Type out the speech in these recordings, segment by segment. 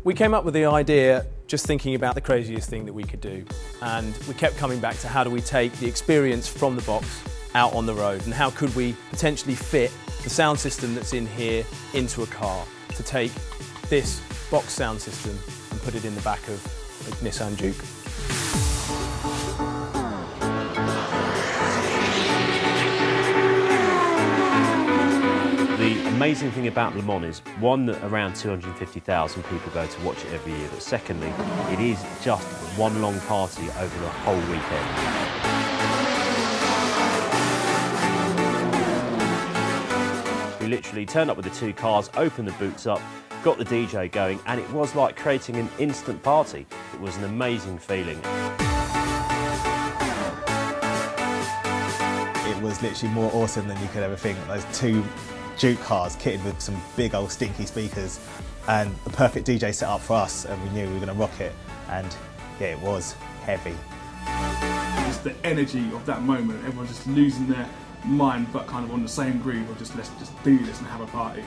We came up with the idea just thinking about the craziest thing that we could do, and we kept coming back to how do we take the experience from the box out on the road, and how could we potentially fit the sound system that's in here into a car to take this box sound system and put it in the back of a Nissan Juke. The amazing thing about Le Mans is, one, that around 250,000 people go to watch it every year, but secondly, it is just one long party over the whole weekend. We literally turned up with the two cars, opened the boots up, got the DJ going, and it was like creating an instant party. It was an amazing feeling. It was literally more awesome than you could ever think. Those two Juke cars kitted with some big old stinky speakers and the perfect DJ set up for us, and we knew we were going to rock it, and yeah, it was heavy. Just the energy of that moment, everyone just losing their mind but kind of on the same groove of just let's just do this and have a party.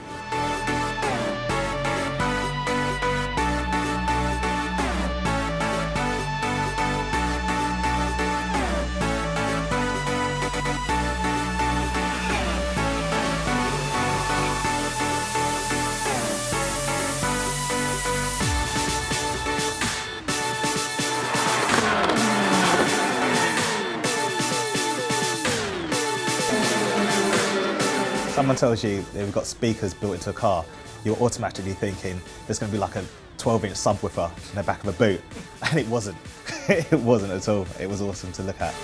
Someone tells you they've got speakers built into a car, you're automatically thinking there's going to be like a 12-inch subwoofer in the back of a boot, and it wasn't. It wasn't at all. It was awesome to look at.